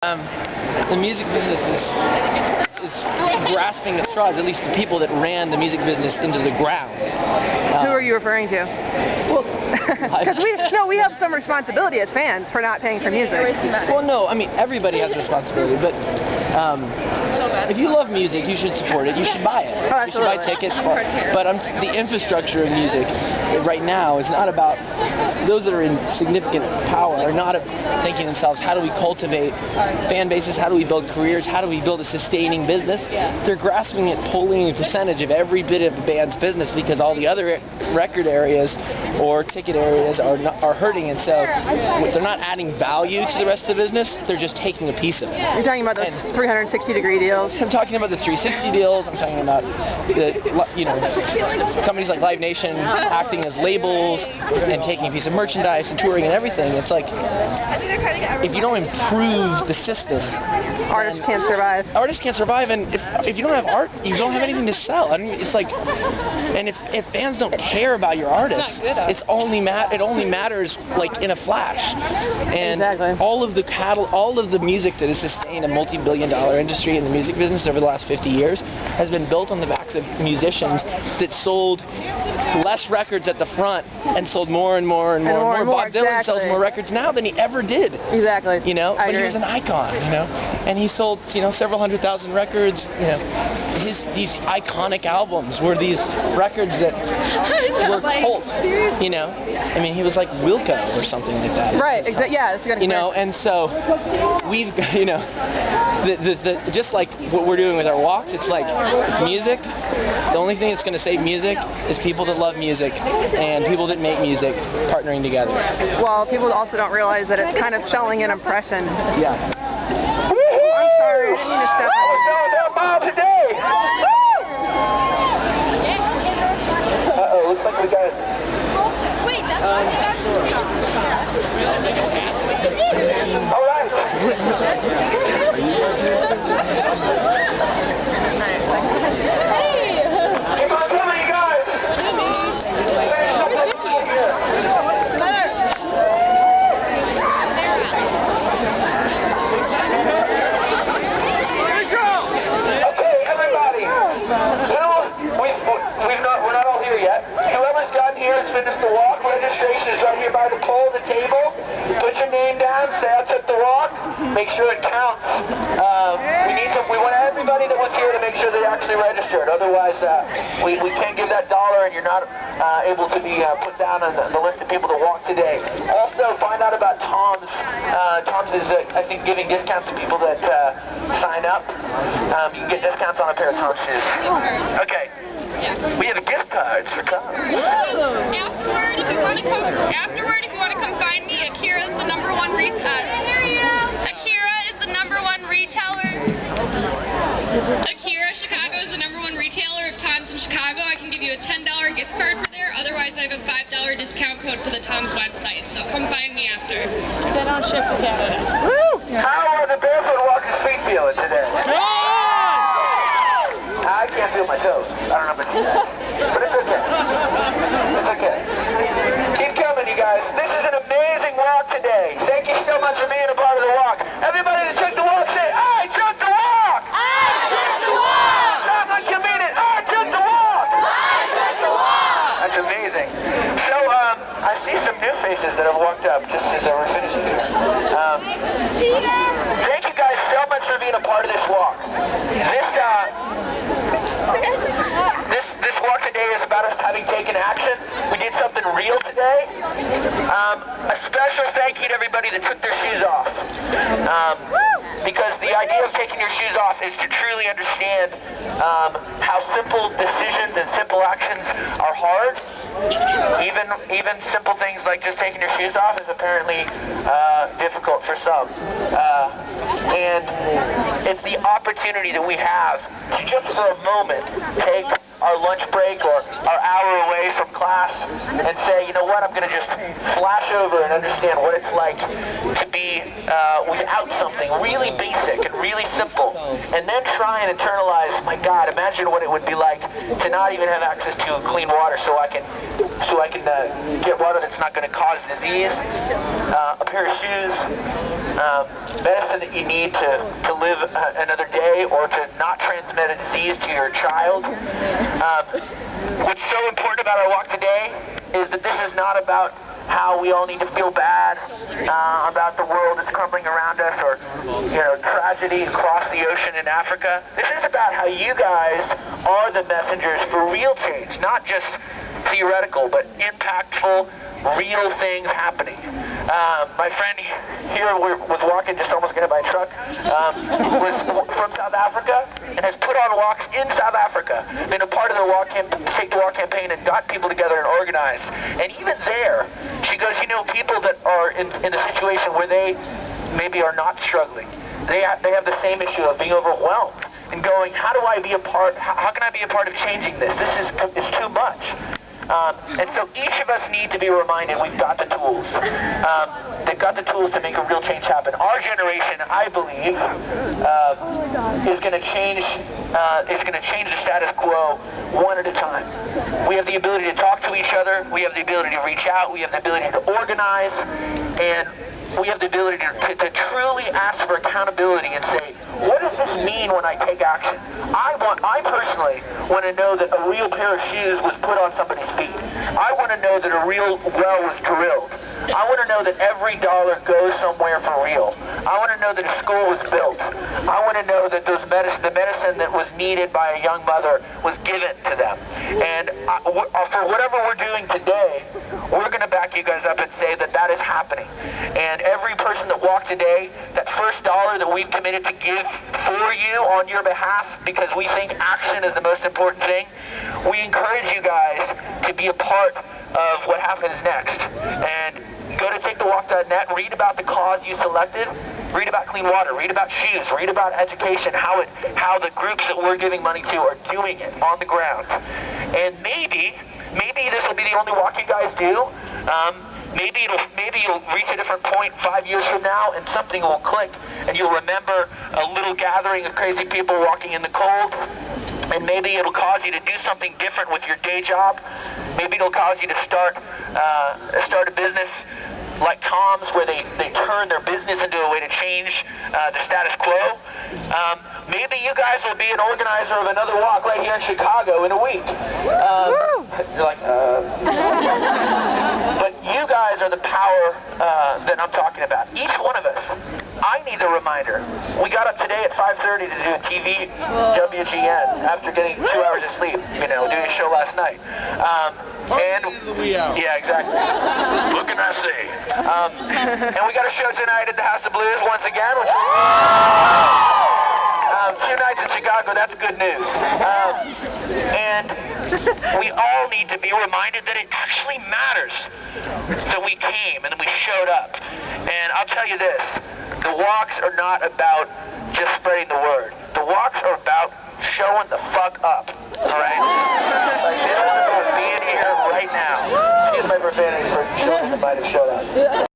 The music business is grasping at straws, at least the people that ran the music business into the ground. Who are you referring to? Well, because we have some responsibility as fans for not paying for music. Well, no, I mean, everybody has a responsibility, but if you love music, you should support it. You should buy it. Oh, you should buy tickets. But the infrastructure of music right now is not about those that are in significant power are not thinking themselves, how do we cultivate fan bases? How do we build careers? How do we build a sustaining business? They're grasping at pulling a percentage of every bit of the band's business because all the other record areas or ticket areas are hurting, and so they're not adding value to the rest of the business. They're just taking a piece of it. You're talking about those 360-degree deals. I'm talking about the 360 deals. I'm talking about companies like Live Nation acting as labels and taking a piece of merchandise and touring and everything. It's like if you don't improve the system, artists can't survive. Artists can't survive, and if you don't have art, you don't have anything to sell. I mean, it's like, and if fans don't care about your artist, it only matters like in a flash. And all of the music that has sustained a multi-billion-dollar industry in the music business over the last 50 years has been built on the backs of musicians that sold less records at the front and sold more and more and more and more. Bob Dylan sells more records now than he ever did. Exactly. You know, but he was an icon. You know, and he sold several 100,000 records. You know, these iconic albums were these records that were cult. You know, I mean, he was like Wilco or something like that. Right. Yeah, that's good. You know, and so we've just like what we're doing with our walks, it's like music. The only thing that's going to save music is people that love music and people that make music partnering together. Well, people also don't realize that it's kind of selling an impression. Yeah. Oh, I'm sorry, I didn't mean to step on you. Today. Uh-oh, looks like we got. Wait, that's all right. Finish the walk. Registration is right here by the pole, the table. Put your name down. Say I took the walk. Make sure it counts. We want everybody that was here to make sure they actually registered. Otherwise, we can't give that dollar, and you're not able to be put down on the list of people that walk today. Also, find out about Tom's. Tom's is, I think, giving discounts to people that sign up. You can get discounts on a pair of Tom's shoes. Okay. We have a gift card for Tom. Afterward, if you want to come find me, Akira is the number one retailer. Akira Chicago is the number one retailer of Tom's in Chicago. I can give you a $10 gift card for there. Otherwise, I have a $5 discount code for the Tom's website. So come find me after. They don't ship to Canada. Woo! How are the barefoot walkers' feet feeling today? I can't feel my toes. I don't know about you guys. But it's okay. It's okay. Keep coming, you guys. This is an amazing walk today. Thank you so much for being a part of the walk. Everybody that took the walk, say, I took the walk! I took the walk! Sound like you mean it. I took the walk! I took the walk! That's amazing. So, I see some new faces that have walked up just as we're finishing here. Thank you guys so much for being a part of this walk. This walk today is about us having taken action. We did something real today. A special thank you to everybody that took their shoes off. Because the idea of taking your shoes off is to truly understand how simple decisions and simple actions are hard. Even simple things like just taking your shoes off is apparently difficult for some. And it's the opportunity that we have to just for a moment take our lunch break or our hour away from class and say, you know what, I'm going to just flash over and understand what it's like to be without something really basic and really simple, and then try and internalize, my God, imagine what it would be like to not even have access to clean water so I can get water that's not going to cause disease, a pair of shoes, medicine that you need to live another day or to not transmit a disease to your child. What's so important about our walk today is that this is not about how we all need to feel bad about the world that's crumbling around us, or tragedy across the ocean in Africa. This is about how you guys are the messengers for real change, not just theoretical, but impactful, real things happening. My friend here was walking, just almost got hit by a truck, was from South Africa and has put on walks in South Africa, been a part of the Take the Walk campaign and got people together and organized. And even there, she goes, people that are in a situation where they maybe are not struggling, they have the same issue of being overwhelmed and going, how do I be a part, how can I be a part of changing this? It's too much. And so each of us need to be reminded we've got the tools. They've got the tools to make a real change happen. Our generation, I believe, is going to change the status quo one at a time. We have the ability to talk to each other. We have the ability to reach out. We have the ability to organize. And we have the ability to truly ask for accountability and say, what does this mean when I take action? I personally want to know that a real pair of shoes was put on somebody's feet. I want to know that a real well was drilled. I want to know that every dollar goes somewhere for real. I want to know that a school was built. I want to know that the medicine that was needed by a young mother was given to them. And for whatever we're doing today, we're going to back you guys up and say that is happening. And every person that walked today, that first dollar that we've committed to give for you on your behalf, because we think action is the most important thing, we encourage you guys to be a part of what happens next. And go to takethewalk.net, read about the cause you selected, read about clean water, read about shoes, read about education, how the groups that we're giving money to are doing it on the ground. And maybe this will be the only walk you guys do. Maybe you'll reach a different point 5 years from now and something will click and you'll remember a little gathering of crazy people walking in the cold, and maybe it'll cause you to do something different with your day job. Maybe it'll cause you to start a business like Tom's, where they turn their business into a way to change the status quo. Maybe you guys will be an organizer of another walk right here in Chicago in a week. You're like, But you guys are the power that I'm talking about. Each one of us. I need the reminder. We got up today at 5:30 to do a TV WGN after getting 2 hours of sleep, doing a show last night. Yeah, exactly. What can I say? And we got a show tonight at the House of Blues once again. Which 2 nights in Chicago, that's good news. And we all need to be reminded that it actually matters that we came and that we showed up. And I'll tell you this, the walks are not about just spreading the word. The walks are about showing the fuck up, alright? Like, this is about being here right now. Excuse my profanity for children that might have showed up.